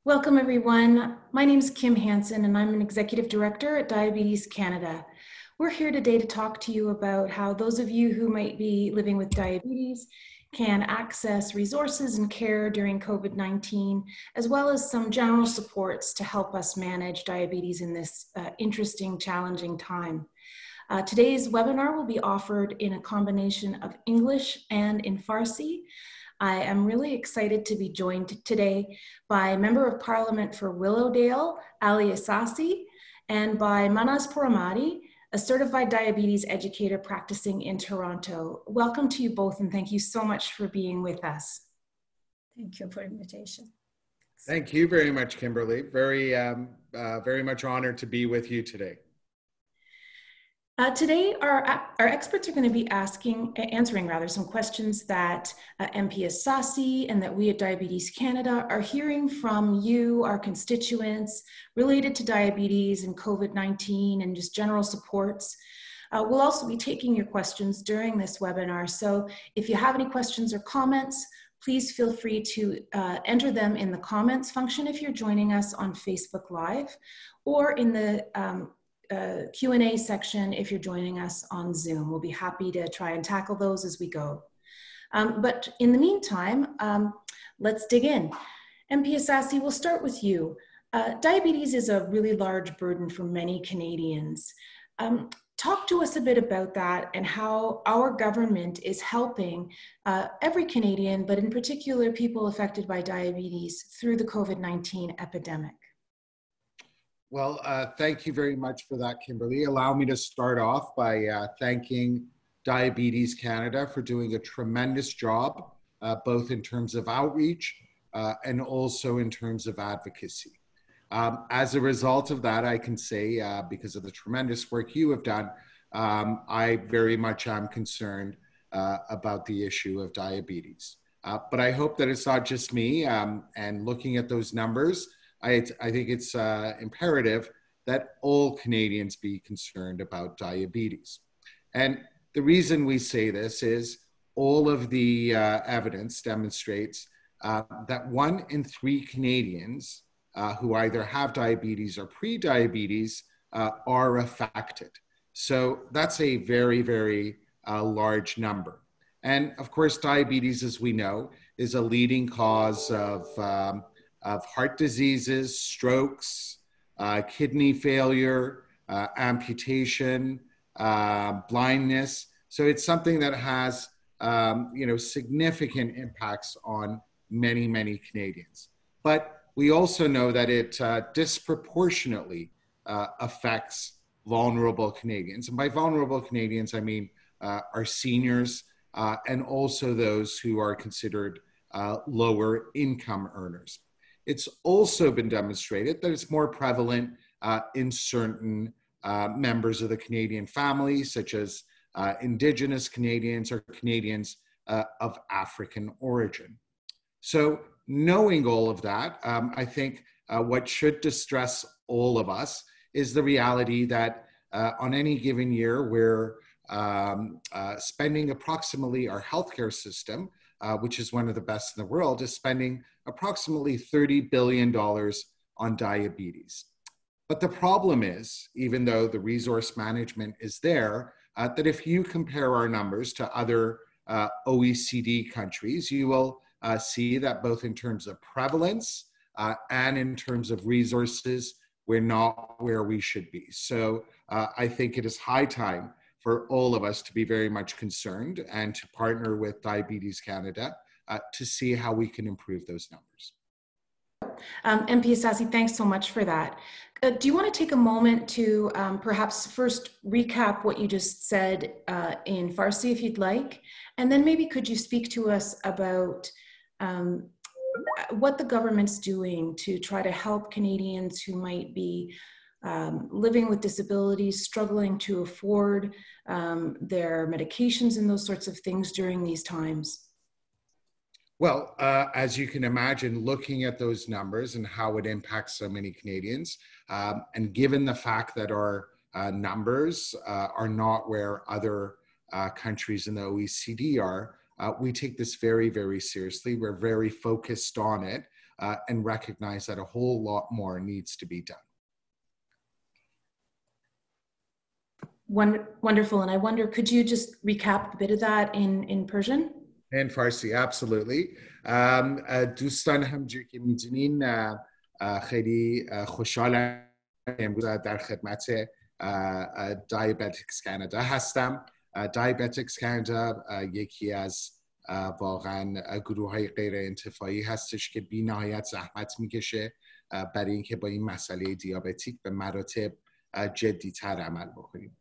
Welcome, everyone. My name is Kim Hanson, and I'm an Executive Director at Diabetes Canada. We're here today to talk to you about how those of you who might be living with diabetes can access resources and care during COVID-19, as well as some general supports to help us manage diabetes in this interesting, challenging time. Today's webinar will be offered in a combination of English and in Farsi. I am really excited to be joined today by Member of Parliament for Willowdale, Ehsassi, and by Mahnaz Pourahmadi, a certified diabetes educator practicing in Toronto. Welcome to you both, and thank you so much for being with us. Thank you for the invitation. Thank you very much, Kimberley. Very much honored to be with you today. Today, our experts are going to be answering some questions that MP Ehsassi and that we at Diabetes Canada are hearing from you, our constituents, related to diabetes and COVID-19 and just general supports. We'll also be taking your questions during this webinar. So if you have any questions or comments, please feel free to enter them in the comments function if you're joining us on Facebook Live, or in the Q&A section if you're joining us on Zoom. We'll be happy to try and tackle those as we go. But in the meantime, let's dig in. MP Ehsassi, we'll start with you. Diabetes is a really large burden for many Canadians. Talk to us a bit about that and how our government is helping every Canadian, but in particular people affected by diabetes through the COVID-19 epidemic. Well, thank you very much for that, Kimberley. Allow me to start off by thanking Diabetes Canada for doing a tremendous job, both in terms of outreach and also in terms of advocacy. As a result of that, I can say, because of the tremendous work you have done, I very much am concerned about the issue of diabetes. But I hope that it's not just me, and looking at those numbers, I think it's imperative that all Canadians be concerned about diabetes. And the reason we say this is all of the evidence demonstrates that 1 in 3 Canadians who either have diabetes or pre-diabetes are affected. So that's a very, very large number. And of course, diabetes, as we know, is a leading cause of heart diseases, strokes, kidney failure, amputation, blindness. So it's something that has significant impacts on many, many Canadians. But we also know that it disproportionately affects vulnerable Canadians. And by vulnerable Canadians, I mean our seniors and also those who are considered lower income earners. It's also been demonstrated that it's more prevalent in certain members of the Canadian family, such as Indigenous Canadians or Canadians of African origin. So knowing all of that, I think what should distress all of us is the reality that on any given year, we're spending approximately, our healthcare system, which is one of the best in the world, is spending approximately $30 billion on diabetes. But the problem is, even though the resource management is there, that if you compare our numbers to other OECD countries, you will see that both in terms of prevalence and in terms of resources, we're not where we should be. So I think it is high time for all of us to be very much concerned and to partner with Diabetes Canada to see how we can improve those numbers. MP Ehsassi, thanks so much for that. Do you want to take a moment to perhaps first recap what you just said in Farsi, if you'd like, and then maybe could you speak to us about what the government's doing to try to help Canadians who might be living with disabilities, struggling to afford their medications and those sorts of things during these times? Well, as you can imagine, looking at those numbers and how it impacts so many Canadians, and given the fact that our numbers are not where other countries in the OECD are, we take this very, very seriously. We're very focused on it. and recognize that a whole lot more needs to be done. Wonderful. And I wonder, could you just recap a bit of that in Persian? In Farsi, absolutely. دوستان همونجوری که میدونین خیلی خوشحالم امروز در خدمت Diabetics Canada هستم. Diabetics Canada یکی از واقعا گروه‌های غیر انتفاعی هستش که بی نهایت زحمت میکشه برای اینکه با این مسئله دیابتیک به مراتب جدی‌تر عمل بکنیم.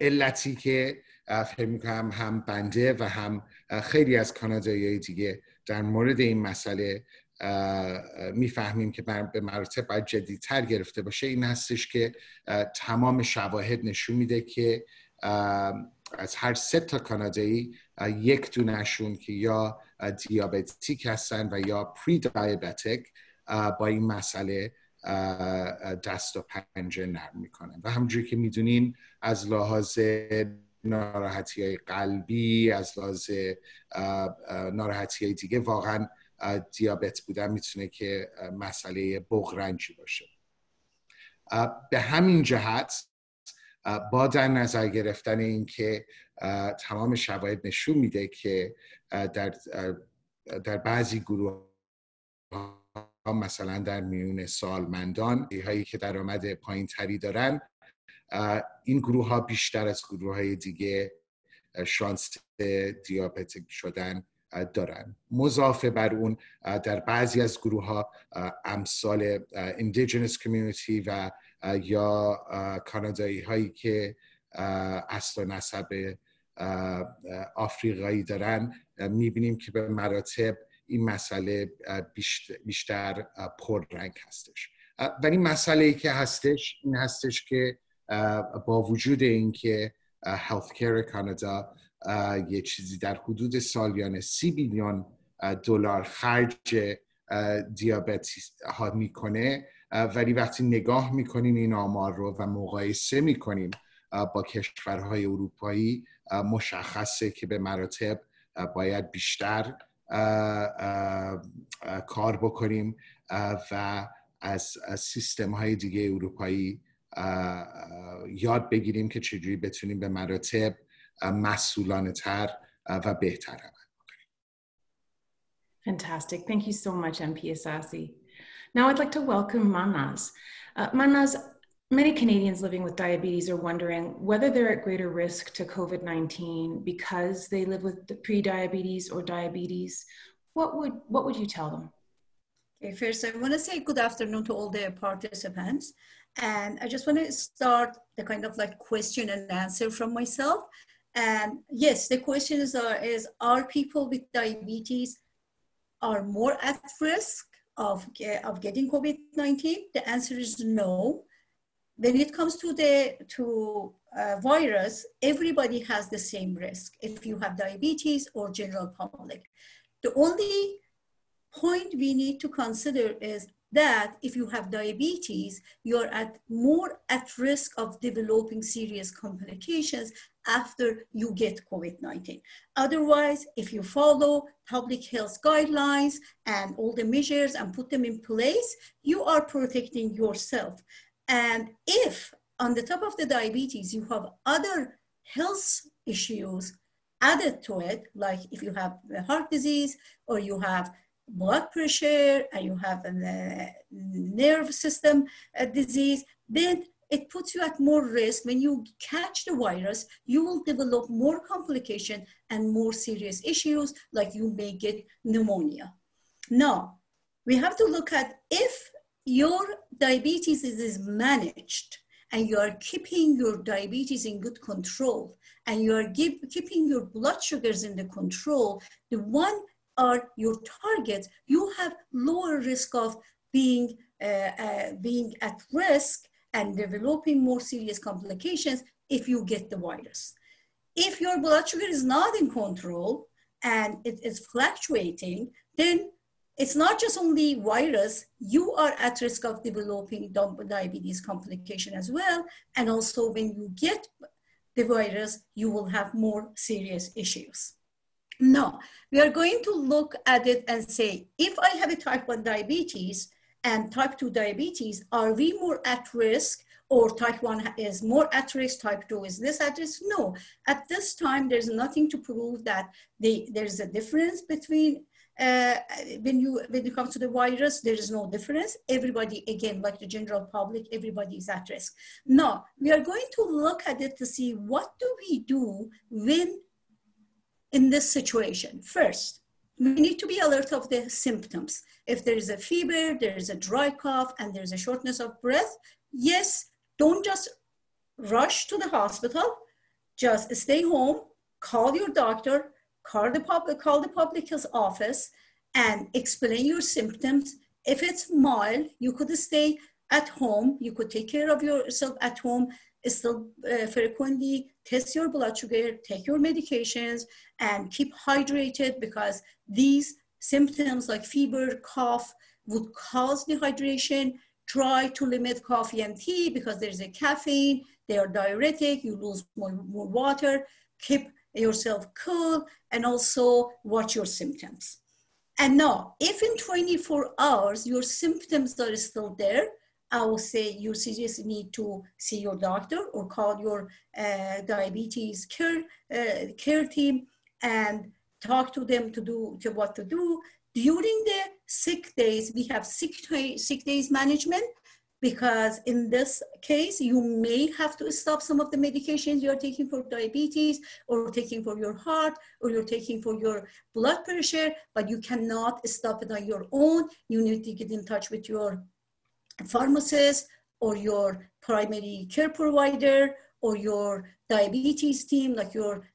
علتی که فکر میکنم هم بنده و هم خیلی از کانادایی‌های دیگه در مورد این مسئله میفهمیم که به مراتب باید جدی‌تر گرفته باشه این هستش که تمام شواهد نشون میده که از هر 3 تا کانادایی 1 دونشون که یا دیابتیک هستن و یا پری دیابتیک با این مسئله دست و پنجه نرم میکنن و همونجوری که میدونین از لحاظ ناراحتی‌های قلبی، از لحاظ ناراحتی‌های دیگه واقعا دیابت بودن میتونه که مسئله بغرنجی باشه. به همین جهت با در نظر گرفتن این که تمام شواهد نشون میده که در بعضی گروه مثلا در میون سالمندان هایی که درآمد پایین تری دارن این گروه ها بیشتر از گروه های دیگه شانس دیابتیک شدن دارن. مضافه بر اون در بعضی از گروه ها امثال indigenous community و یا کانادایی هایی که اصل و نسب آفریقایی دارن میبینیم که به مراتب این مسئله بیشتر پررنگ هستش. ولی مسئله‌ای که هستش این هستش که با وجود اینکه هلت کیر کانادا یه چیزی در حدود سالیانه 30 بیلیون دلار خرج دیابت ها میکنه، ولی وقتی نگاه میکنیم این آمار رو و مقایسه میکنیم با کشورهای اروپایی مشخصه که به مراتب باید بیشتر کار بکنیم و از سیستم های دیگه اروپایی یاد بگیریم که چجوری بتونیم به مراتب مسئولانه تر و بهتر عمل کنیم. Fantastic. Thank you so much, MP Ehsassi. Now I'd like to welcome Mahnaz. Mahnaz, many Canadians living with diabetes are wondering whether they're at greater risk to COVID-19 because they live with pre-diabetes or diabetes. What would you tell them? Okay, first I want to say good afternoon to all the participants. And I just want to start the kind of like question and answer from myself. And yes, the question is are people with diabetes are more at risk of getting COVID-19? The answer is no. When it comes to virus, everybody has the same risk if you have diabetes or general public. The only point we need to consider is that if you have diabetes, you're more at risk of developing serious complications after you get COVID-19. Otherwise, if you follow public health guidelines and all the measures and put them in place, you are protecting yourself. And if on the top of the diabetes, you have other health issues added to it, like if you have heart disease or you have blood pressure and you have a nerve system disease, then it puts you at more risk. When you catch the virus, you will develop more complication and more serious issues, like you may get pneumonia. Now, we have to look at if your diabetes is managed and you are keeping your diabetes in good control and you are keeping your blood sugars in the control, the one are your targets, you have lower risk of being at risk and developing more serious complications if you get the virus. If your blood sugar is not in control and it is fluctuating, then it's not just only virus, you are at risk of developing diabetes complication as well. And also when you get the virus, you will have more serious issues. No, we are going to look at it and say, if I have a type 1 diabetes and type 2 diabetes, are we more at risk, or type 1 is more at risk, type 2 is less at risk? No, at this time, there's nothing to prove that there's a difference between, when it comes to the virus, there is no difference. Everybody, again, like the general public, everybody is at risk. No, we are going to look at it to see what do we do when in this situation. First, we need to be alert of the symptoms. If there is a fever, there is a dry cough, and there's a shortness of breath, yes, don't just rush to the hospital. Just stay home, call your doctor, call the public health office, and explain your symptoms. If it's mild, you could stay at home. You could take care of yourself at home. Still frequently test your blood sugar, take your medications, and keep hydrated, because these symptoms like fever, cough would cause dehydration. Try to limit coffee and tea because there's a caffeine. They are diuretic. You lose more water. Keep yourself cool, and also watch your symptoms. And now, if in 24 hours your symptoms are still there, I will say you seriously need to see your doctor or call your diabetes care team and talk to them to what to do. During the sick days, we have sick days management, because in this case, you may have to stop some of the medications you're taking for diabetes, or taking for your heart, or you're taking for your blood pressure, but you cannot stop it on your own. You need to get in touch with your pharmacist or your primary care provider or your diabetes team, like your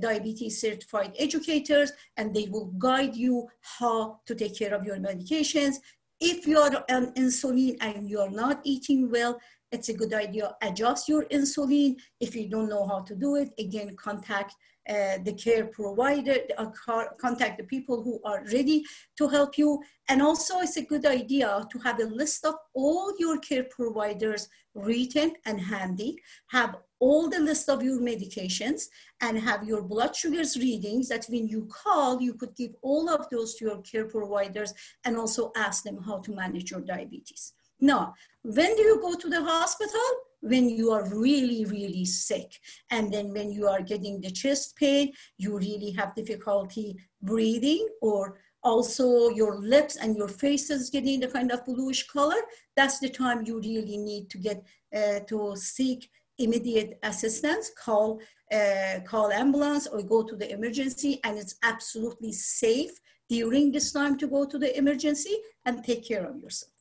diabetes certified educators, and they will guide you how to take care of your medications. If you're on insulin and you're not eating well, it's a good idea, adjust your insulin. If you don't know how to do it, again, contact the care provider, contact the people who are ready to help you. And also, it's a good idea to have a list of all your care providers written and handy, have all the list of your medications, and have your blood sugars readings, that when you call, you could give all of those to your care providers and also ask them how to manage your diabetes. Now, when do you go to the hospital? When you are really, really sick. And then when you are getting the chest pain, you really have difficulty breathing, or also your lips and your face is getting the kind of bluish color, that's the time you really need to get to seek immediate assistance, call ambulance or go to the emergency. And it's absolutely safe during this time to go to the emergency and take care of yourself.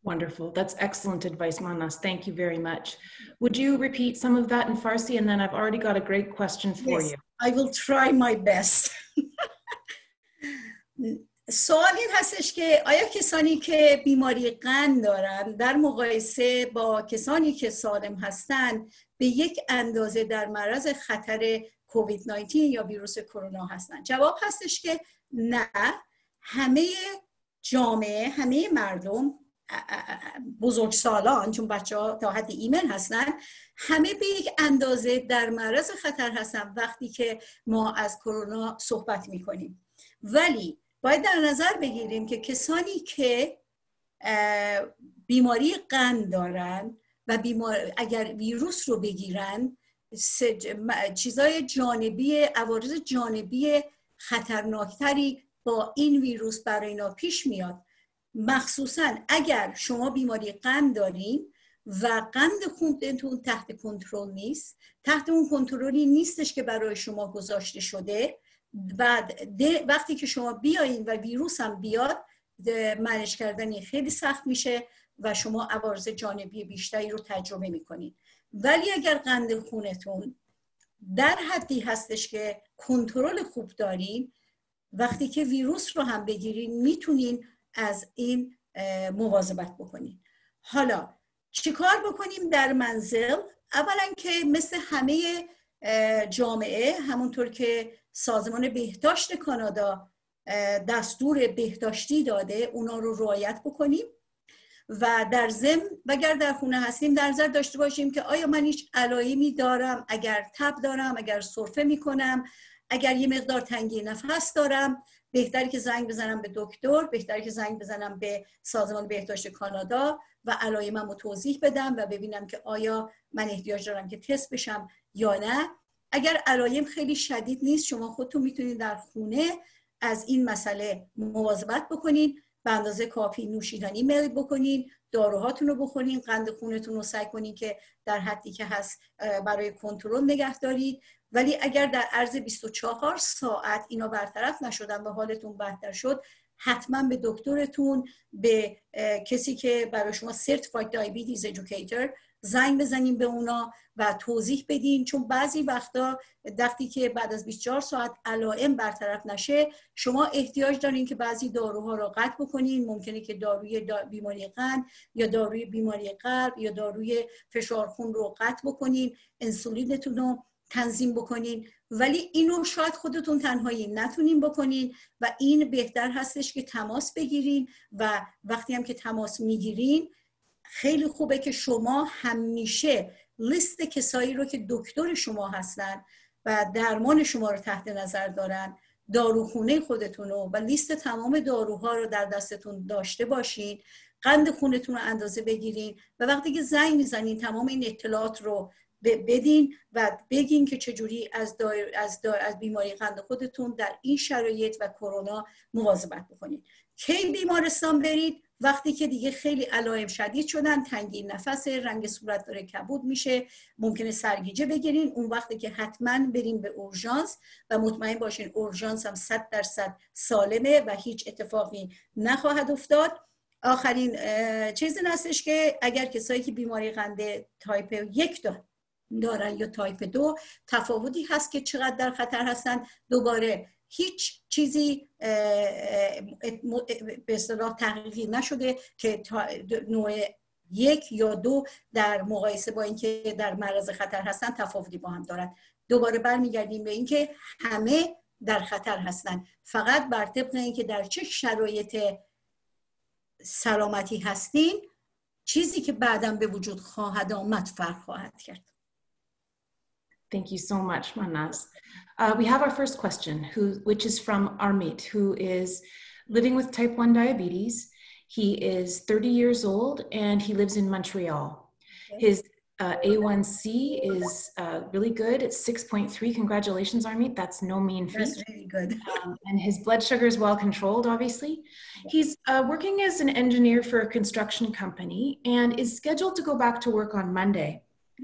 Wonderful. That's excellent advice, Mahnaz. Thank you very much. Would you repeat some of that in Farsi? And then I've already got a great question for you. I will try my best. سوال این هستش که آیا کسانی که بیماری قند دارن در مقایسه با کسانی که سالم هستن به یک اندازه در معرض خطر کووید 19 یا ویروس کرونا هستن؟ جواب هستش که نه، همه جامعه، همه مردم، بزرگسالان، چون بچه‌ها تا حد ایمن هستن، همه به یک اندازه در معرض خطر هستن وقتی که ما از کرونا صحبت می‌کنیم. ولی باید در نظر بگیریم که کسانی که بیماری قند دارن و اگر ویروس رو بگیرن، چیزای جانبی، عوارض جانبی خطرناکتری با این ویروس برای اینا پیش میاد. مخصوصا اگر شما بیماری قند دارین و قند خونتون تحت کنترل نیست، تحت اون کنترلی نیستش که برای شما گذاشته شده، بعد وقتی که شما بیاین و ویروس هم بیاد، منیج کردن خیلی سخت میشه و شما عوارض جانبی بیشتری رو تجربه میکنید. ولی اگر قند خونتون در حدی هستش که کنترل خوب دارین، وقتی که ویروس رو هم بگیرین میتونین از این مواظبت بکنین. حالا چیکار بکنیم در منزل؟ اولا که مثل همه جامعه، همونطور که سازمان بهداشت کانادا دستور بهداشتی داده، اونا رو رعایت بکنیم و در ضمن اگر در خونه هستیم در نظر داشته باشیم که آیا من هیچ علائمی دارم، اگر تب دارم، اگر سرفه میکنم، اگر یه مقدار تنگی نفس دارم بهتره که زنگ بزنم به دکتر، بهتره که زنگ بزنم به سازمان بهداشت کانادا و علائمم رو توضیح بدم و ببینم که آیا من احتیاج دارم که تست بشم یا نه. اگر علائم خیلی شدید نیست شما خودتون میتونید در خونه از این مسئله مواظبت بکنین، به اندازه کافی نوشیدنی میل بکنین، داروهاتون رو بخورین، قند خونتون رو سعی کنین که در حدی که هست برای کنترل نگه دارید. ولی اگر در عرض 24 ساعت اینا برطرف نشدن و حالتون بهتر شد، حتما به دکترتون، به کسی که برای شما Certified Diabetes Educator زنگ بزنین به اونا و توضیح بدین، چون بعضی وقتا وقتی که بعد از 24 ساعت علائم برطرف نشه شما احتیاج دارین که بعضی داروها رو قطع بکنین. ممکنه که داروی بیماری قند یا داروی بیماری قلب یا داروی فشار خون رو قطع بکنین، انسولینتون رو تنظیم بکنین، ولی اینو شاید خودتون تنهایی نتونین بکنین و این بهتر هستش که تماس بگیرین و وقتی هم که تماس میگیرین خیلی خوبه که شما همیشه لیست کسایی رو که دکتر شما هستن و درمان شما رو تحت نظر دارن، داروخونه خودتون رو و لیست تمام داروها رو در دستتون داشته باشین، قند خونتون رو اندازه بگیرین و وقتی که زنگ میزنین تمام این اطلاعات رو بدین و بگین که چجوری از بیماری قند خودتون در این شرایط و کرونا مواظبت بکنید. کی بیمارستان برید؟ وقتی که دیگه خیلی علائم شدید شدن، تنگی نفس، رنگ صورت داره کبود میشه، ممکنه سرگیجه بگیرین، اون وقتی که حتما بریم به اورژانس و مطمئن باشین اورژانس هم 100% سالمه و هیچ اتفاقی نخواهد افتاد. آخرین چیزی هستش که اگر کسایی که بیماری قند تایپ 1 دارن یا تایپ 2 تفاوتی هست که چقدر در خطر هستن، دوباره هیچ چیزی به اصطلاح تحقیقی نشده که نوع 1 یا 2 در مقایسه با اینکه در معرض خطر هستن تفاوتی با هم دارن. دوباره برمیگردیم به اینکه همه در خطر هستن، فقط بر طبق اینکه در چه شرایط سلامتی هستین چیزی که بعداً به وجود خواهد آمد فرق خواهد کرد. Thank you so much, Mahnaz. We have our first question, which is from Armit, who is living with type 1 diabetes. He is 30 years old and he lives in Montreal. His A1C is really good. It's 6.3. Congratulations, Armit. That's no mean feat. That's really good. And his blood sugar is well controlled, obviously. He's working as an engineer for a construction company and is scheduled to go back to work on Monday.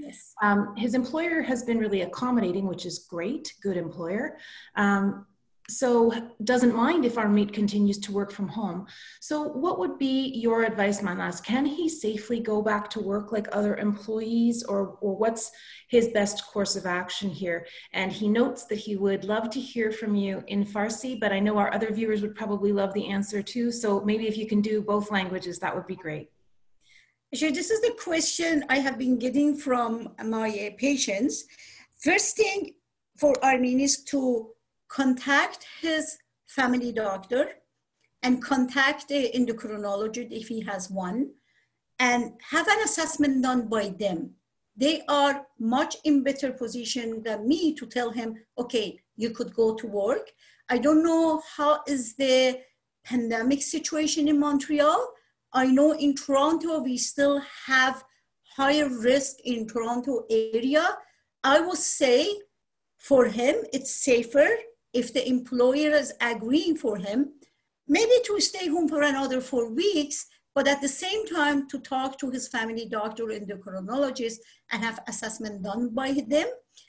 Yes. His employer has been really accommodating, which is great, good employer. So doesn't mind if our mate continues to work from home. So what would be your advice, Mahnaz? Can he safely go back to work like other employees, or what's his best course of action here? And he notes that he would love to hear from you in Farsi, but I know our other viewers would probably love the answer too. So maybe if you can do both languages, that would be great. So this is the question I have been getting from my patients. First thing for Armin is to contact his family doctor and contact the endocrinologist if he has one and have an assessment done by them. They are much in better position than me to tell him, okay, you could go to work. I don't know how is the pandemic situation in Montreal. I know in Toronto, we still have higher risk in Toronto area. I would say for him, it's safer if the employer is agreeing for him, maybe to stay home for another 4 weeks, but at the same time to talk to his family doctor and endocrinologist and have assessment done by them.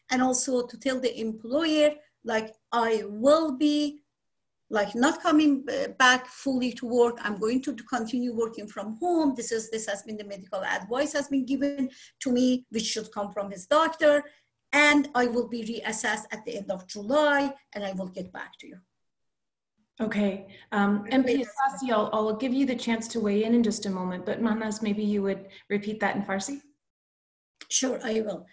And also to tell the employer, like, I will be like not coming back fully to work. I'm going to continue working from home. This has been the medical advice has been given to me, which should come from his doctor. And I will be reassessed at the end of July, and I will get back to you. Okay. MP Ehsassi, I'll give you the chance to weigh in just a moment, but Mahnaz, maybe you would repeat that in Farsi? Sure, I will.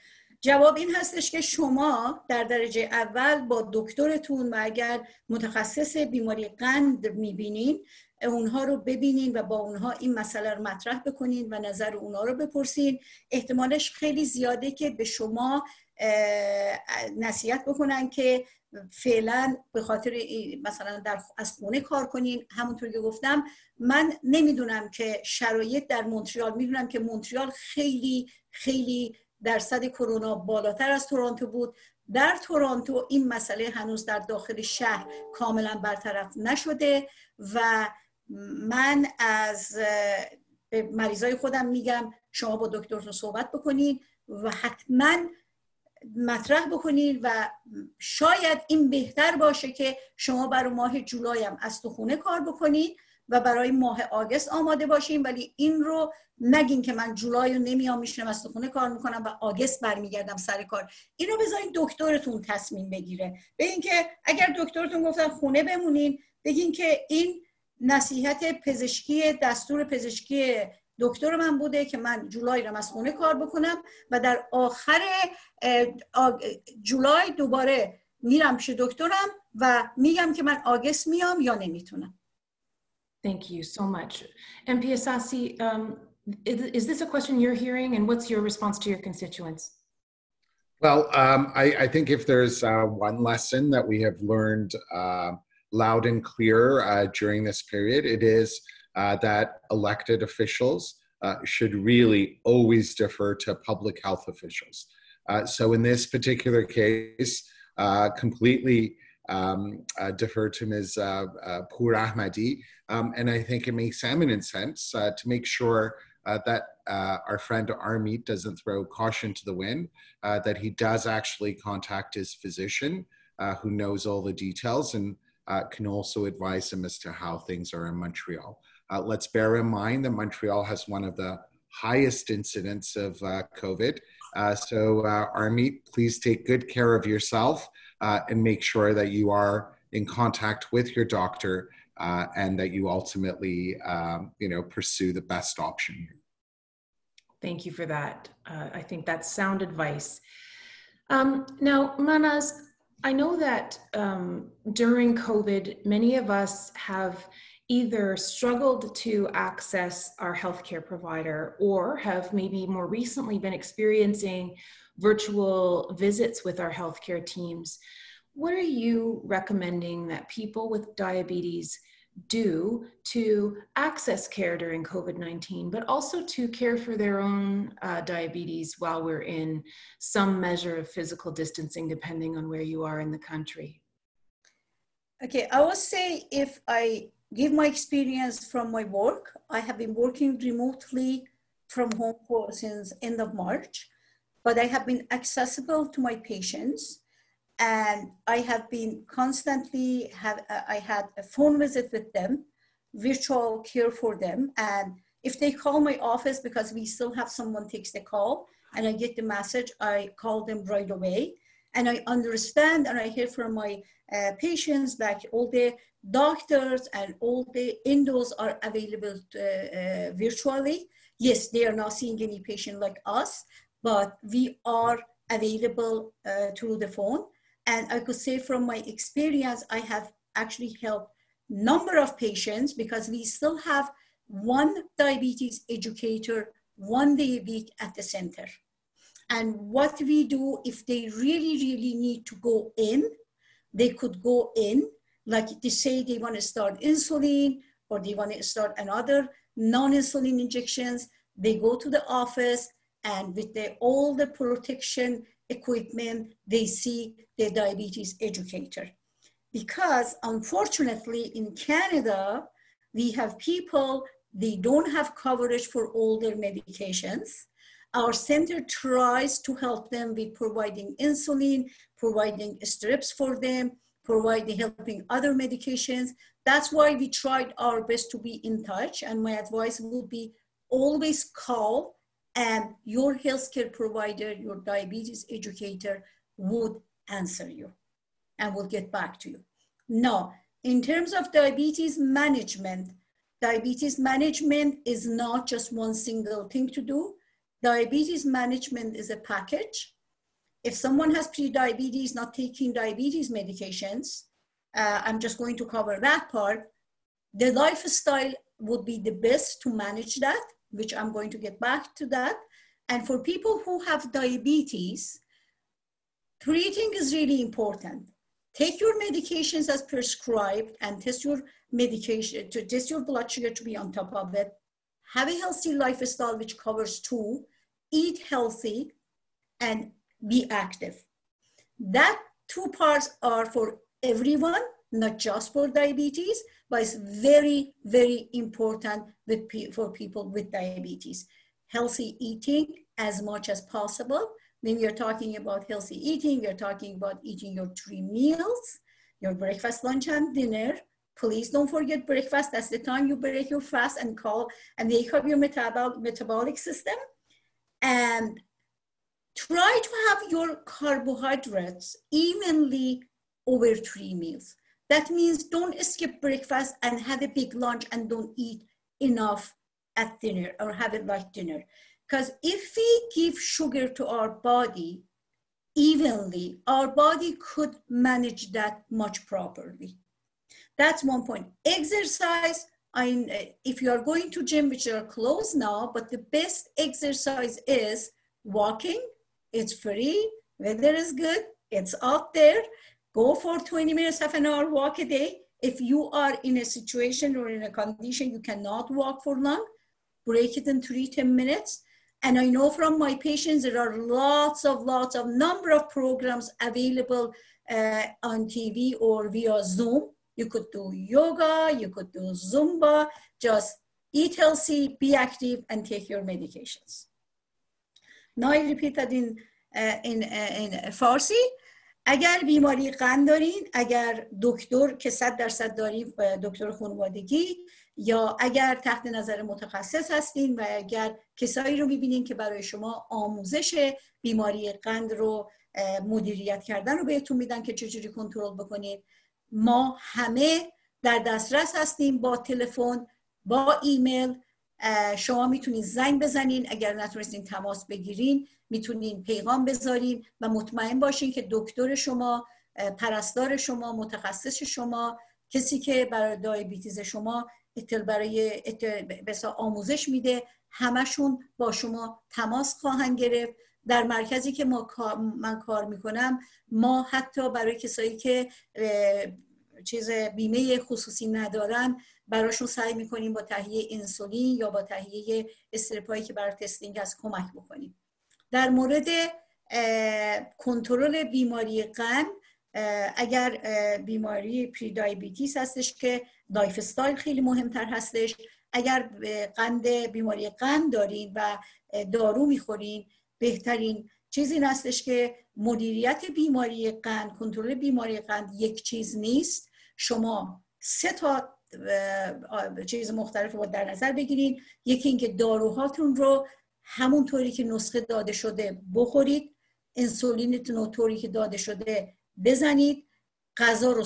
جواب این هستش که شما در درجه اول با دکترتون و اگر متخصص بیماری قند میبینین اونها رو ببینین و با اونها این مسئله رو مطرح بکنین و نظر اونها رو بپرسین. احتمالش خیلی زیاده که به شما نصیحت بکنن که فعلا به خاطر مثلا از خونه کار کنین. همونطور که گفتم من نمیدونم که شرایط در مونتریال، میدونم که مونتریال خیلی خیلی درصد کرونا بالاتر از تورنتو بود. در تورنتو این مسئله هنوز در داخل شهر کاملا برطرف نشده و من از مریضای خودم میگم شما با دکترتون صحبت بکنین و حتما مطرح بکنین و شاید این بهتر باشه که شما برای ماه جولای هم از تو خونه کار بکنین و برای ماه آگست آماده باشین، ولی این رو نگین که من جولای رو نمیام میشنم از تو خونه کار میکنم و آگست برمیگردم سر کار. این رو بذارین دکترتون تصمیم بگیره. بگین که اگر دکترتون گفتن خونه بمونین، بگین که این نصیحت پزشکی، دستور پزشکی دکتر من بوده که من جولای رو از خونه کار بکنم و در آخر جولای دوباره میرم پیش دکترم و میگم که من آگست میام یا نمیتونم. Thank you so much. MP Ehsassi, is this a question you're hearing, and what's your response to your constituents? Well, I think if there's one lesson that we have learned loud and clear during this period, it is that elected officials should really always defer to public health officials. So in this particular case, completely defer to Ms. Pourahmadi, and I think it makes eminent sense to make sure that our friend Armit doesn't throw caution to the wind, that he does actually contact his physician who knows all the details and can also advise him as to how things are in Montreal. Let's bear in mind that Montreal has one of the highest incidents of COVID. So Armit, please take good care of yourself and make sure that you are in contact with your doctor and that you ultimately, pursue the best option here. Thank you for that. I think that's sound advice. Now, Mahnaz, I know that during COVID, many of us have either struggled to access our healthcare provider or have maybe more recently been experiencing virtual visits with our healthcare teams. What are you recommending that people with diabetes do to access care during COVID-19, but also to care for their own diabetes while we're in some measure of physical distancing, depending on where you are in the country? Okay, I would say if I give my experience from my work, I have been working remotely from home since end of March, but I have been accessible to my patients. And I have been constantly, I had a phone visit with them, virtual care for them. And if they call my office, because we still have someone takes the call and I get the message, I call them right away. And I understand and I hear from my patients that all the doctors and all the endos are available virtually. Yes, they are not seeing any patient like us, but we are available through the phone. And I could say from my experience, I have actually helped number of patients because we still have one diabetes educator 1 day a week at the center. And what we do, if they really, really need to go in, they could go in, like they say they want to start insulin or they want to start another non-insulin injections. They go to the office and with all the protection equipment, they see the diabetes educator. Because unfortunately in Canada, we have people, they don't have coverage for all their medications. Our center tries to help them with providing insulin, providing strips for them, helping other medications. That's why we tried our best to be in touch. And my advice would be always call and your healthcare provider, your diabetes educator would answer you and will get back to you. Now, in terms of diabetes management is not just one single thing to do. Diabetes management is a package. If someone has pre-diabetes, not taking diabetes medications, I'm just going to cover that part. The lifestyle would be the best to manage that, which I'm going to get back to that. And for people who have diabetes, Three things is really important. Take your medications as prescribed and test your medication, to test your blood sugar to be on top of it. Have a healthy lifestyle, which covers two: eat healthy and be active. That two parts are for everyone, not just for diabetes, but it's very, very important for people with diabetes. Healthy eating as much as possible. When we are talking about healthy eating, we are talking about eating your 3 meals, your breakfast, lunch, and dinner. Please don't forget breakfast. That's the time you break your fast and wake up your metabolic system. And try to have your carbohydrates evenly over 3 meals. That means don't skip breakfast and have a big lunch and don't eat enough at dinner or have a light dinner. Because if we give sugar to our body evenly, our body could manage that much properly. That's one point. Exercise, if you are going to gym, which are closed now, but the best exercise is walking. It's free, weather is good, it's out there. Go for 20 minutes, half an hour walk a day. If you are in a situation or in a condition you cannot walk for long, break it in 3-10 minutes. And I know from my patients, there are lots of number of programs available on TV or via Zoom. You could do yoga, you could do Zumba, just eat healthy, be active, and take your medications. Now I repeat that in Farsi. اگر بیماری قند دارین، اگر دکتر که 100% داریم دکتر خانوادگی، یا اگر تحت نظر متخصص هستین و اگر کسایی رو میبینین که برای شما آموزش بیماری قند رو مدیریت کردن رو بهتون میدن که چجوری کنترل بکنید، ما همه در دسترس هستیم با تلفن، با ایمیل. شما میتونید زنگ بزنین، اگر نتونستین تماس بگیرین میتونین پیغام بذارین و مطمئن باشین که دکتر شما، پرستار شما، متخصص شما، کسی که برای دیابتیز شما برای آموزش میده، همشون با شما تماس خواهند گرفت. در مرکزی که من کار میکنم، ما حتی برای کسایی که بیمه خصوصی ندارن، براشون سعی میکنیم با تهیه انسولین یا با تهیه استرپایی که برای تستینگ از کمک بکنیم. در مورد کنترل بیماری قند، اگر بیماری پری دیابتیس هستش که لایف استایل خیلی مهمتر هستش. اگر بیماری قند دارین و دارو میخورین، بهترین چیزی این هستش که مدیریت بیماری قند، کنترل بیماری قند یک چیز نیست. شما 3 چیز مختلف رو در نظر بگیرین. یکی اینکه داروهاتون رو همونطوری که نسخه داده شده بخورید، انسولینتون رو طوری که داده شده بزنید، غذا رو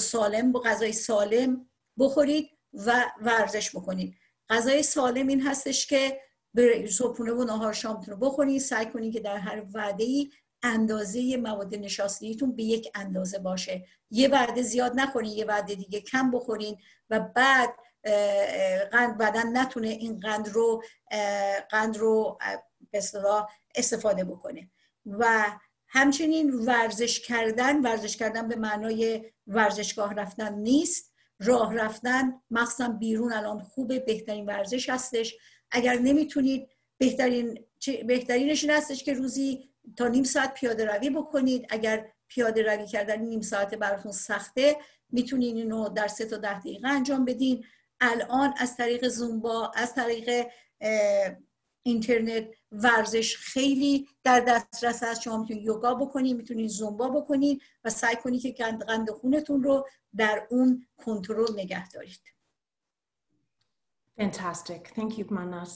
غذای سالم بخورید و ورزش بکنید. غذای سالم این هستش که صبحونه و نهار شامتون رو بخورید. سعی کنید که در هر وعده‌ای اندازه مواد نشاسته‌ایتون به یک اندازه باشه. یه وعده زیاد نخورین، یه وعده دیگه کم بخورین و بعد بدن نتونه این قند رو به اصطلاح استفاده بکنه. و همچنین ورزش کردن به معنای ورزشگاه رفتن نیست. راه رفتن مخصوصا بیرون الان خوبه، بهترین ورزش هستش. اگر نمیتونید، بهترینش این هستش که روزی تا نیم ساعت پیاده روی بکنید. اگر پیاده روی کردن نیم ساعت براتون سخته، میتونید اینو در 3 تا 10 دقیقه انجام بدین. الان از طریق زومبا، از طریق اینترنت ورزش خیلی در دسترس هست. شما میتونید یوگا بکنید، میتونید زومبا بکنید و سعی کنید که قند خونتون رو در اون کنترل نگه دارید. Fantastic. Thank you, Mahnaz.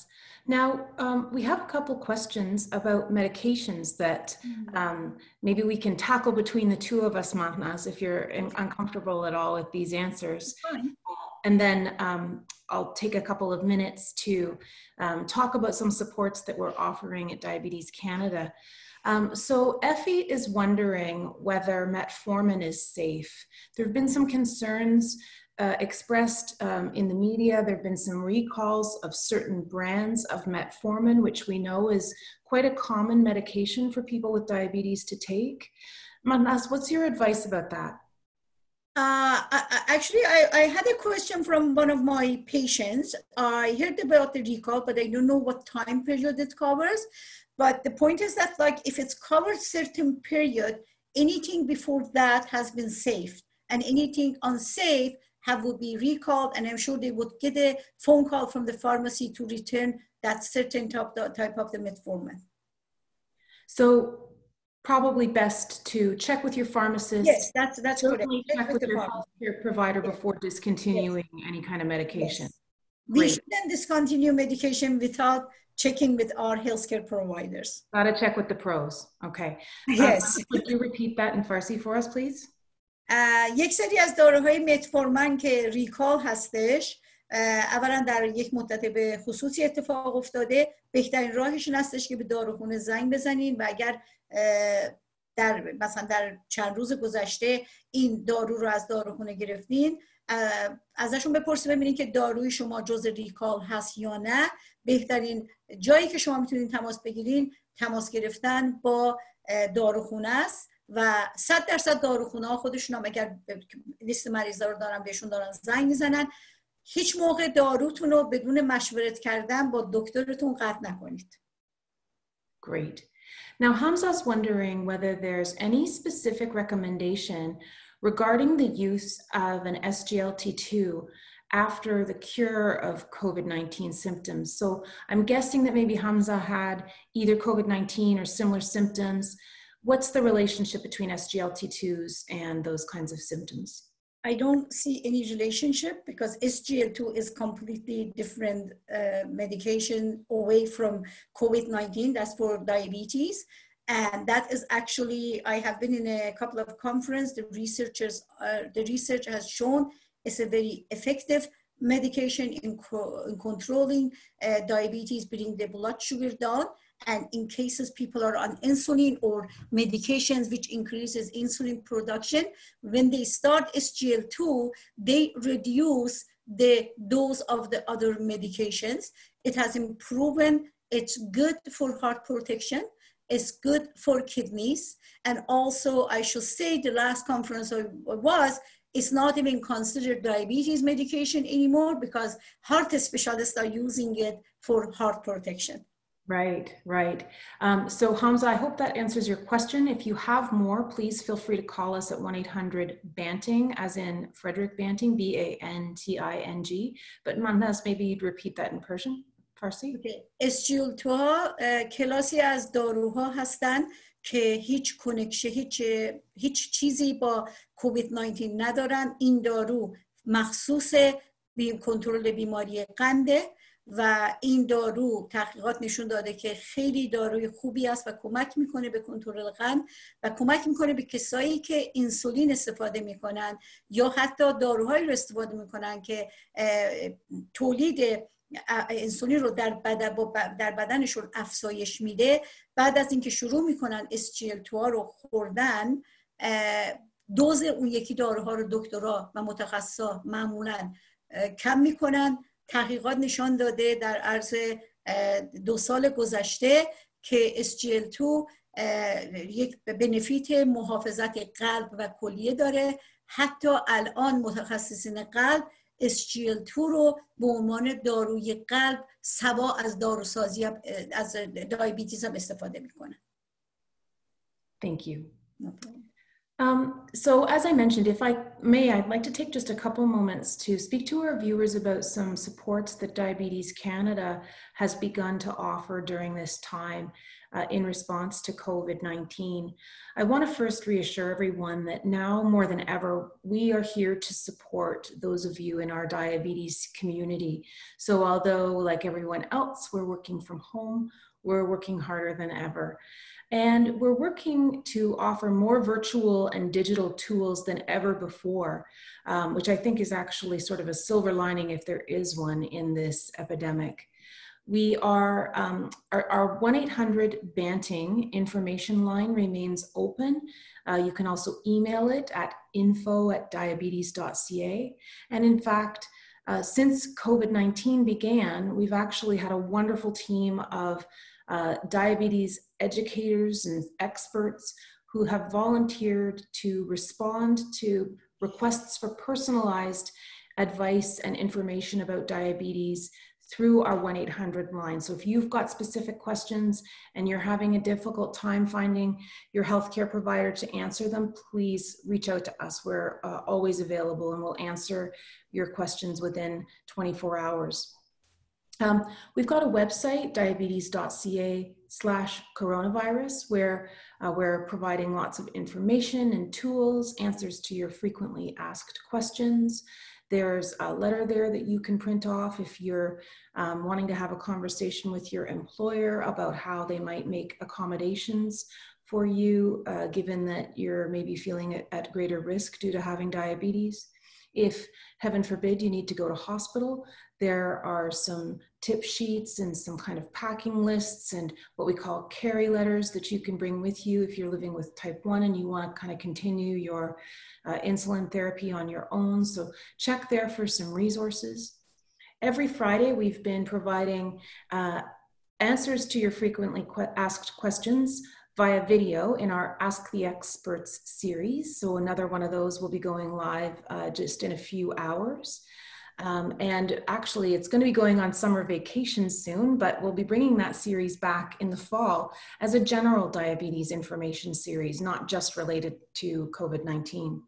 Now, we have a couple questions about medications that maybe we can tackle between the two of us, Mahnaz, if you're uncomfortable at all with these answers. Fine. And then I'll take a couple of minutes to talk about some supports that we're offering at Diabetes Canada. So Effie is wondering whether metformin is safe. There have been some concerns expressed in the media. There have been some recalls of certain brands of metformin, which we know is quite a common medication for people with diabetes to take. Mahnaz, what's your advice about that? Actually, I had a question from one of my patients. I heard about the recall, but I don't know what time period it covers. But the point is that, like, if it's covered certain period, anything before that has been saved, and anything unsafe would be recalled, and I'm sure they would get a phone call from the pharmacy to return that certain type of the metformin. So probably best to check with your pharmacist. Yes, that's correct. Check with your healthcare provider before discontinuing any kind of medication. Yes. We shouldn't discontinue medication without checking with our healthcare providers. Gotta check with the pros. Okay. Yes. Could you repeat that in Farsi for us, please? یک سری از داروهای متفورمن که ریکال هستش، اولا در یک مدت به خصوصی اتفاق افتاده، بهترین راهش این هستش که به داروخونه زنگ بزنین و اگر مثلا در چند روز گذشته این دارو رو از داروخونه گرفتین، ازشون بپرسید ببینید که داروی شما جز ریکال هست یا نه. بهترین جایی که شما میتونین تماس بگیرین تماس گرفتن با داروخونه است و 100% داروخونه ها خودشون هم اگر لیست مریضا رو دارن بهشون دارن زنگ میزنن. هیچ موقع داروتون رو بدون مشورت کردن با دکترتون قطع نکنید. Great. Now, Hamza's wondering whether there's any specific recommendation regarding the use of an SGLT2 after the cure of COVID-19 symptoms. So I'm guessing that maybe Hamza had either COVID-19 or similar symptoms. What's the relationship between SGLT2s and those kinds of symptoms? I don't see any relationship because SGLT2 is completely different medication away from COVID-19. That's for diabetes. And that is actually, I have been in a couple of conferences. The research has shown it's a very effective medication in controlling diabetes, bringing the blood sugar down. And in cases people are on insulin or medications which increases insulin production, when they start SGLT2, they reduce the dose of the other medications. It has been proven it's good for heart protection, it's good for kidneys, and also I should say the last conference it's not even considered diabetes medication anymore because heart specialists are using it for heart protection. Right, right. So Hamza, I hope that answers your question. If you have more, please feel free to call us at 1-800-BANTING, as in Frederick Banting, B-A-N-T-I-N-G. But Mahnaz, maybe you'd repeat that in Persian, Farsi. Okay. SGLT2 کلاسی از داروها هستند که هیچ چیزی با کووید 19 ندارن. این دارو مخصوص کنترل بیماری قنده و این دارو تحقیقات نشون داده که خیلی داروی خوبی است و کمک میکنه به کنترل قند و کمک میکنه به کسایی که انسولین استفاده میکنن یا حتی داروهایی رو استفاده میکنن که تولید انسولین رو در بدنشون افزایش میده. بعد از اینکه شروع میکنن SGLT2 رو خوردن، دوز اون یکی داروها رو دکترها و متخصصا معمولا کم میکنن. تحقیقات نشان داده در عرض 2 سال گذشته که SGLT2 یک بنفیت محافظت قلب و کلیه داره. حتی الان متخصصین قلب SGLT2 رو به عنوان داروی قلب سوا از داروسازی از دیابتیس هم استفاده میکنن. Thank you. So as I mentioned, if I may, I'd like to take just a couple moments to speak to our viewers about some supports that Diabetes Canada has begun to offer during this time in response to COVID-19. I want to first reassure everyone that now more than ever, we are here to support those of you in our diabetes community. So although like everyone else, we're working from home, we're working harder than ever. And we're working to offer more virtual and digital tools than ever before, which I think is actually sort of a silver lining if there is one in this epidemic. We are, our 1-800-BANTING information line remains open. You can also email it at info@diabetes.ca. And in fact, since COVID-19 began, we've actually had a wonderful team of diabetes educators and experts who have volunteered to respond to requests for personalized advice and information about diabetes through our 1-800 line. So if you've got specific questions and you're having a difficult time finding your healthcare provider to answer them, please reach out to us. We're always available and we'll answer your questions within 24 hours. We've got a website, diabetes.ca/coronavirus, where we're providing lots of information and tools, answers to your frequently asked questions. There's a letter there that you can print off if you're wanting to have a conversation with your employer about how they might make accommodations for you, given that you're maybe feeling at greater risk due to having diabetes. If, heaven forbid, you need to go to hospital, there are some tip sheets and some kind of packing lists and what we call carry letters that you can bring with you if you're living with type 1 and you want to kind of continue your insulin therapy on your own. So check there for some resources. Every Friday, we've been providing answers to your frequently asked questions via video in our Ask the Experts series. So another one of those will be going live just in a few hours. And actually, it's going to be going on summer vacation soon, but we'll be bringing that series back in the fall as a general diabetes information series, not just related to COVID-19.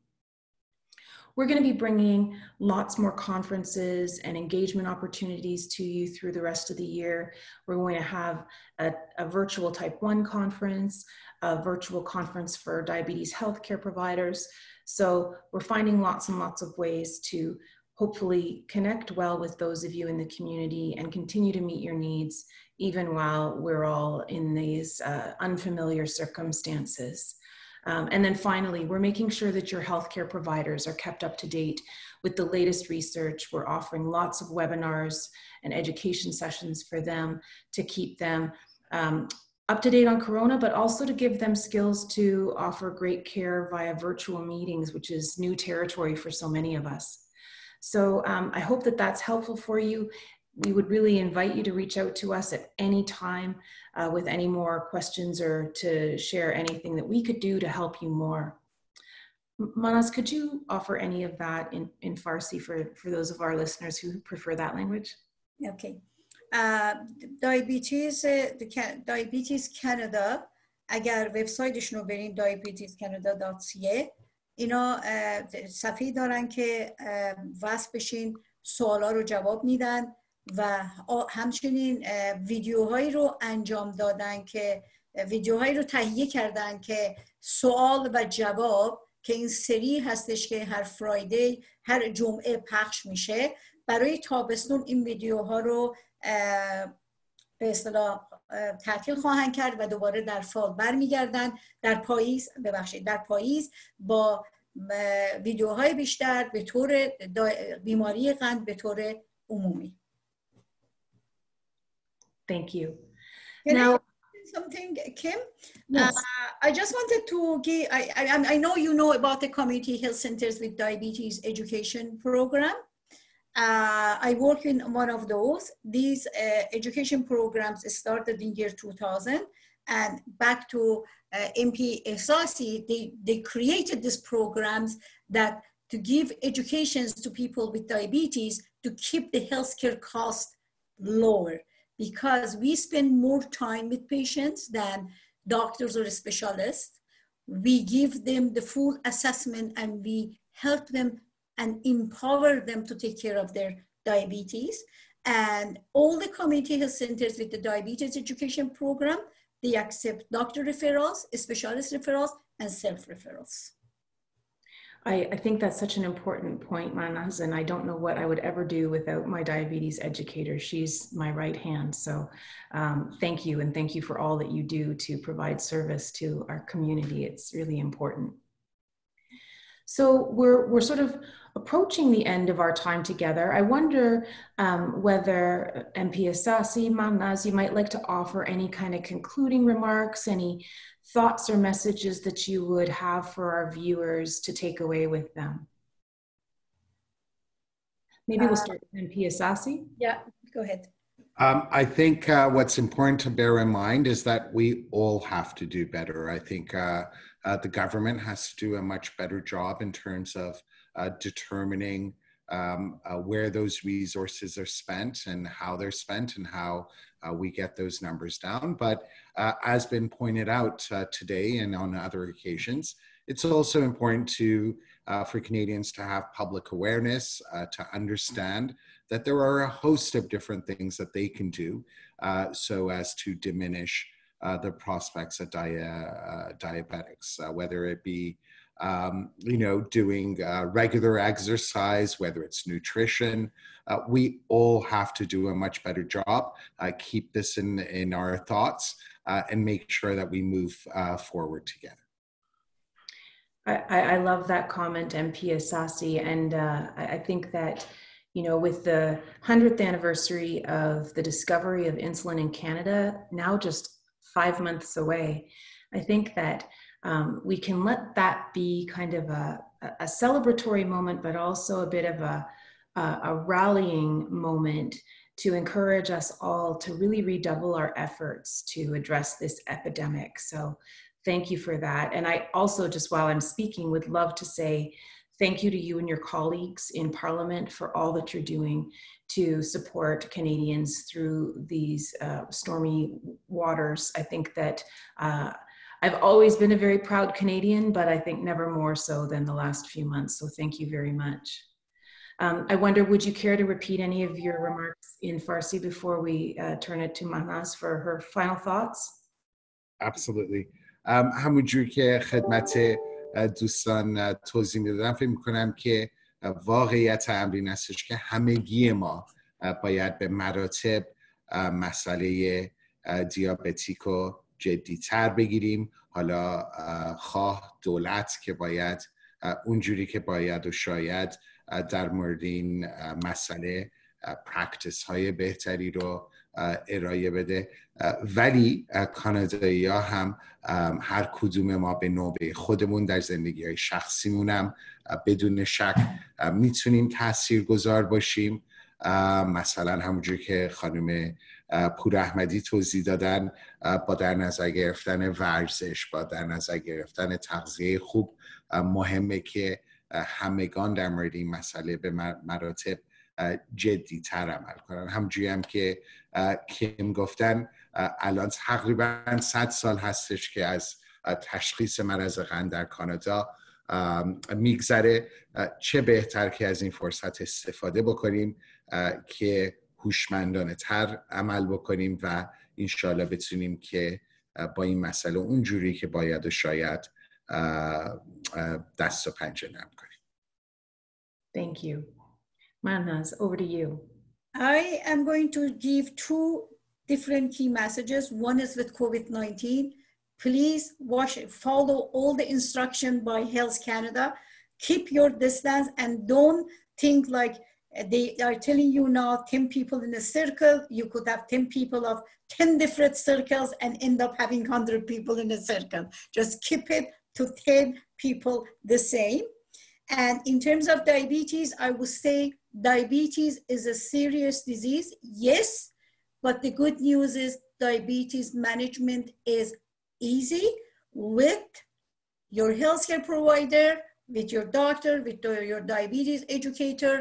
We're going to be bringing lots more conferences and engagement opportunities to you through the rest of the year. We're going to have a virtual type 1 conference, a virtual conference for diabetes healthcare providers. So we're finding lots and lots of ways to hopefully connect well with those of you in the community and continue to meet your needs, even while we're all in these unfamiliar circumstances. And then finally, we're making sure that your healthcare providers are kept up to date with the latest research. We're offering lots of webinars and education sessions for them to keep them up to date on Corona, but also to give them skills to offer great care via virtual meetings, which is new territory for so many of us. So I hope that that's helpful for you. We would really invite you to reach out to us at any time with any more questions or to share anything that we could do to help you more. Mahnaz, could you offer any of that in Farsi for those of our listeners who prefer that language? Okay. Diabetes Canada اگر وبسایتشون رو برین diabetescanada.ca اینا صفحه‌ای دارن که وصل بشین، سوالا رو جواب میدن و همچنین ویدیوهایی رو انجام دادن که ویدیوهایی رو تهیه کردن که سوال و جواب که این سری هستش که هر فرایدی هر جمعه پخش میشه. برای تابستون این ویدیوها رو به اصطلاح تعطیل خواهند کرد و دوباره در فال برمیگردن. در پاییز با ویدیوهای بیشتر به طور بیماری قند به طور عمومی. Thank you. Now, something, Kim? Yes. I just wanted to give, I know you know about the community health centers with diabetes education program. I work in one of those. These education programs started in year 2000, and back to MP Ehsassi, they created these programs that to give educations to people with diabetes to keep the healthcare cost lower, because we spend more time with patients than doctors or specialists. We give them the full assessment and we help them and empower them to take care of their diabetes. And all the community health centers with the diabetes education program, they accept doctor referrals, specialist referrals, and self-referrals. I think that's such an important point, Mahnaz, and I don't know what I would ever do without my diabetes educator. She's my right hand. So thank you, and thank you for all that you do to provide service to our community. It's really important. So we're sort of approaching the end of our time together. I wonder whether MP Ehsassi, Mahnaz, you might like to offer any kind of concluding remarks, any thoughts or messages that you would have for our viewers to take away with them. Maybe we'll start with MP Ehsassi. Yeah, go ahead. I think what's important to bear in mind is that we all have to do better. I think The government has to do a much better job in terms of determining where those resources are spent and how they're spent and how we get those numbers down. But as been pointed out today and on other occasions, it's also important for Canadians to have public awareness, to understand that there are a host of different things that they can do so as to diminish the prospects of diabetics, whether it be doing regular exercise, whether it's nutrition. We all have to do a much better job, keep this in our thoughts, and make sure that we move forward together. I love that comment, MP Ehsassi, and I think that, with the 100th anniversary of the discovery of insulin in Canada, now just 5 months away, I think that we can let that be kind of a celebratory moment, but also a bit of a rallying moment to encourage us all to really redouble our efforts to address this epidemic. So thank you for that. And I also, just while I'm speaking, would love to say thank you to you and your colleagues in Parliament for all that you're doing to support Canadians through these stormy waters. I think that I've always been a very proud Canadian, but I think never more so than the last few months. So thank you very much. I wonder, would you care to repeat any of your remarks in Farsi before we turn it to Mahnaz for her final thoughts? Absolutely. همونجور که خدمت دوستان توضیح میدادم، فکر میکنم که واقعیت امر این هستش که همگی ما باید به مراتب مسئله دیابتیک رو جدی‌تر بگیریم. حالا خواه دولت که باید اونجوری که باید و شاید در مورد این مسئله پرکتیس های بهتری رو ارائه بده، ولی کانادایی ها هم هر کدوم ما به نوبه خودمون در زندگی های شخصیمون هم بدون شک میتونیم تاثیرگذار باشیم. مثلا همونجور که خانم پوراحمدی توضیح دادن، با در نظر گرفتن ورزش، با در نظر گرفتن تغذیه خوب، مهمه که همگان در مورد این مسئله به مراتب جدی تر عمل کنن. همونجوری هم که کیم گفتن، الان تقریبا 100 سال هستش که از تشخیص مرض قند در کانادا میگذره. چه بهتر که از این فرصت استفاده بکنیم که هوشمندانه تر عمل بکنیم و انشالله بتونیم که با این مسئله اونجوری که باید و شاید دست و پنجه نرم کنیم. Thank you. Mahnaz, over to you. I am going to give two different key messages. One is with COVID-19. Please follow all the instruction by Health Canada. Keep your distance and don't think like they are telling you now 10 people in a circle. You could have 10 people of 10 different circles and end up having 100 people in a circle. Just keep it to 10 people the same. And in terms of diabetes, I would say diabetes is a serious disease, yes, but the good news is diabetes management is easy with your healthcare provider, with your doctor, with your diabetes educator.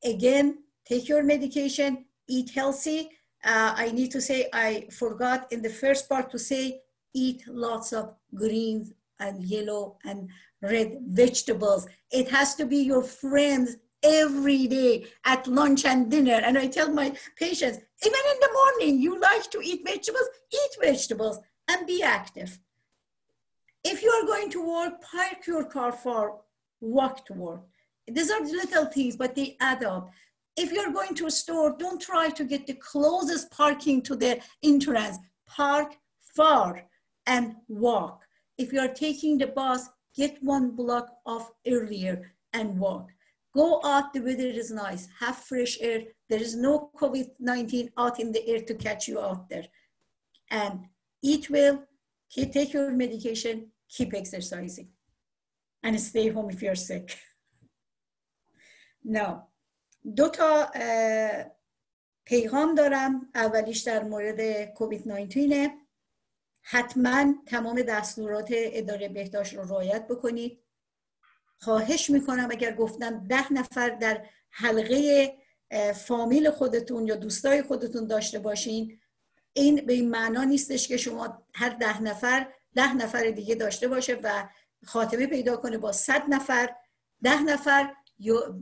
Again, take your medication, eat healthy. I need to say, I forgot in the first part to say, eat lots of greens and yellow and red vegetables. It has to be your friends every day at lunch and dinner. And I tell my patients, even in the morning, you like to eat vegetables and be active. If you are going to work, park your car far, walk to work. These are little things, but they add up. If you're going to a store, don't try to get the closest parking to the entrance. Park far and walk. If you're taking the bus, get 1 block off earlier and walk. Go out, the weather is nice, have fresh air. There is no COVID-19 out in the air to catch you out there. And eat well, take your medication, keep exercising, and stay home if you're sick. Now, 2 تا پیغام دارم. اولیش در مورد کووید 19. حتما تمام دستورات اداره بهداشت رو رعایت بکنید. خواهش میکنم اگر گفتم 10 نفر در حلقه فامیل خودتون یا دوستای خودتون داشته باشین، این به این معنا نیستش که شما هر 10 نفر دیگه داشته باشه و خاتمه پیدا کنه با 100 نفر. 10 نفر یا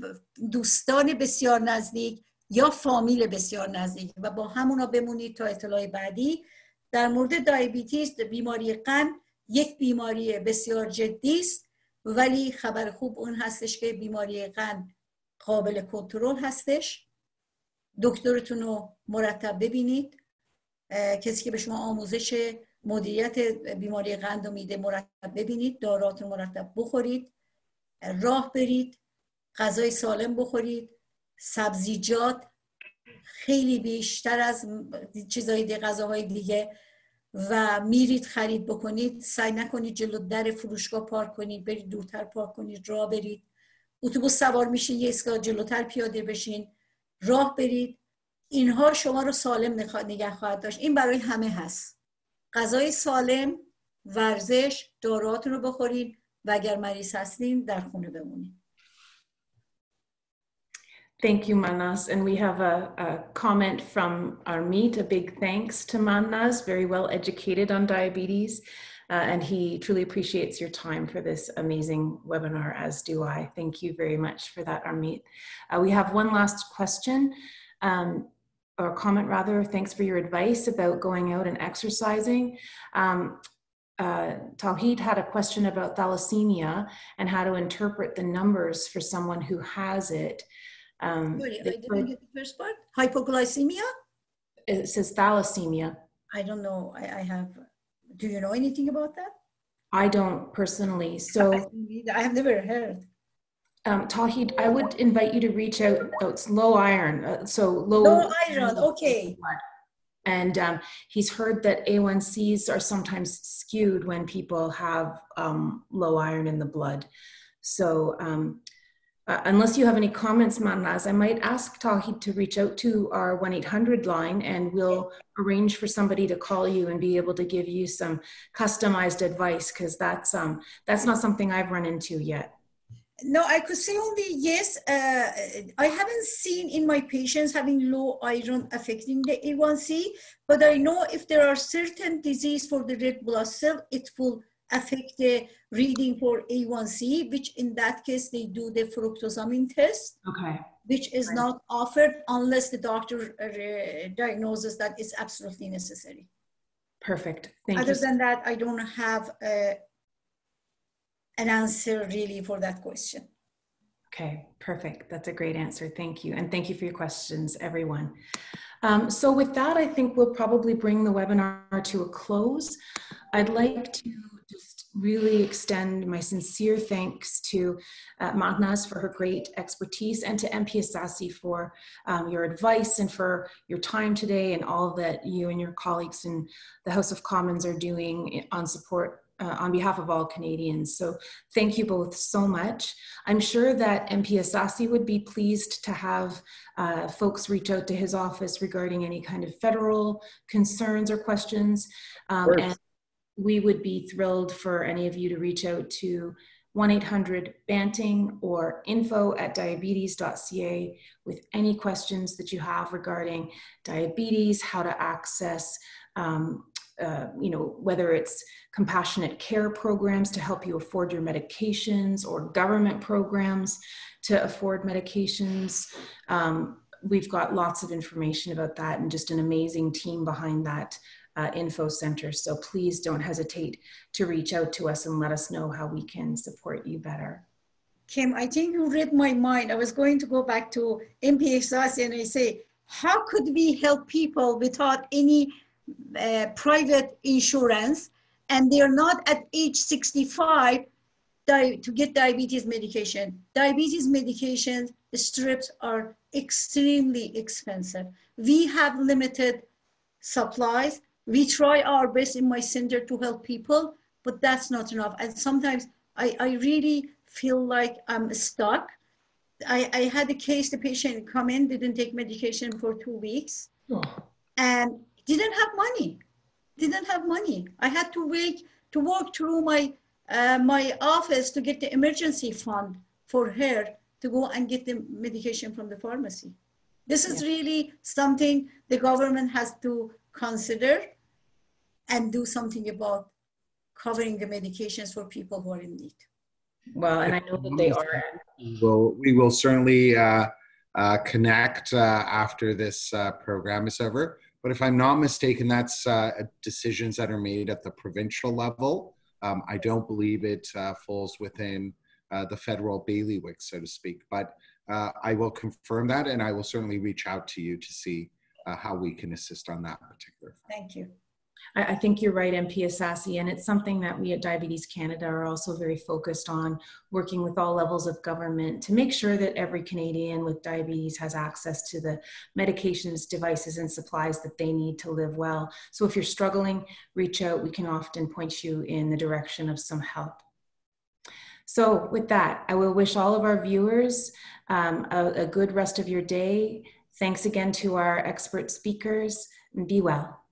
دوستان بسیار نزدیک یا فامیل بسیار نزدیک و با همونا بمونید تا اطلاع بعدی. در مورد دیابتیس، بیماری قند یک بیماری بسیار جدی است، ولی خبر خوب اون هستش که بیماری قند قابل کنترل هستش. دکترتون رو مرتب ببینید. کسی که به شما آموزش مدیریت بیماری قند رو میده مرتب ببینید. داراتون مرتب بخورید، راه برید، غذای سالم بخورید، سبزیجات خیلی بیشتر از چیزای غذاهای دیگه، و میرید خرید بکنید. سعی نکنید جلو در فروشگاه پارک کنید، برید دورتر پارک کنید، راه برید. اتوبوس سوار میشین یه ایستگاه جلوتر پیاده بشین، راه برید. اینها شما رو سالم نگه خواهد داشت. این برای همه هست. غذای سالم، ورزش، داروهاتون رو بخورید و اگر مریض هستین در خونه بمونید. Thank you, Mahnaz. And we have a comment from Armit, a big thanks to Mahnaz, very well educated on diabetes. And he truly appreciates your time for this amazing webinar, as do I. Thank you very much for that, Armit. We have one last question, or comment rather. Thanks for your advice about going out and exercising. Tawheed had a question about thalassemia and how to interpret the numbers for someone who has it. Sorry, I didn't get the first part. Hypoglycemia? It says thalassemia. I don't know. I have. Do you know anything about that? I don't personally. So I have never heard. Tawheed, I would invite you to reach out. Oh, it's low iron. Low iron. Okay. And he's heard that A1Cs are sometimes skewed when people have low iron in the blood. So unless you have any comments, Mahnaz, I might ask Tawheed to reach out to our 1-800 line, and we'll arrange for somebody to call you and be able to give you some customized advice, because that's not something I've run into yet. No, I could say only yes. I haven't seen in my patients having low iron affecting the A1C, but I know if there are certain disease for the red blood cell, it will affect the reading for A1C, which in that case, they do the fructosamine test, okay, which is not offered unless the doctor diagnoses that it's absolutely necessary. Perfect. Thank you. Other than that, I don't have an answer really for that question. Okay, perfect. That's a great answer. Thank you. And thank you for your questions, everyone. So with that, I think we'll probably bring the webinar to a close. I'd like to just really extend my sincere thanks to Mahnaz for her great expertise, and to Ehsassi for your advice and for your time today, and all that you and your colleagues in the House of Commons are doing on support on behalf of all Canadians. So thank you both so much. I'm sure that Ehsassi would be pleased to have folks reach out to his office regarding any kind of federal concerns or questions. And we would be thrilled for any of you to reach out to 1-800-BANTING or info@diabetes.ca with any questions that you have regarding diabetes, how to access whether it's compassionate care programs to help you afford your medications, or government programs to afford medications. We've got lots of information about that, and just an amazing team behind that info center. So please don't hesitate to reach out to us and let us know how we can support you better. Kim, I think you read my mind. I was going to go back to Ehsassi and I say, how could we help people without any private insurance, and they're not at age 65 to get diabetes medication? Diabetes medications, the strips are extremely expensive. We have limited supplies. We try our best in my center to help people, but that's not enough. And sometimes I really feel like I'm stuck. I had a case, the patient come in, didn't take medication for 2 weeks, and didn't have money. didn't have money. I had to wait to walk through my office to get the emergency fund for her to go and get the medication from the pharmacy. This is really something the government has to consider and do something about covering the medications for people who are in need. Well, and I know that they are. We will certainly connect after this program is over. But if I'm not mistaken, that's decisions that are made at the provincial level. I don't believe it falls within the federal bailiwick, so to speak. But I will confirm that, and I will certainly reach out to you to see how we can assist on that particular. Thank you. I think you're right, MP Ehsassi, and it's something that we at Diabetes Canada are also very focused on, working with all levels of government to make sure that every Canadian with diabetes has access to the medications, devices, and supplies that they need to live well. So if you're struggling, reach out. We can often point you in the direction of some help. So with that, I will wish all of our viewers a good rest of your day. Thanks again to our expert speakers, and be well.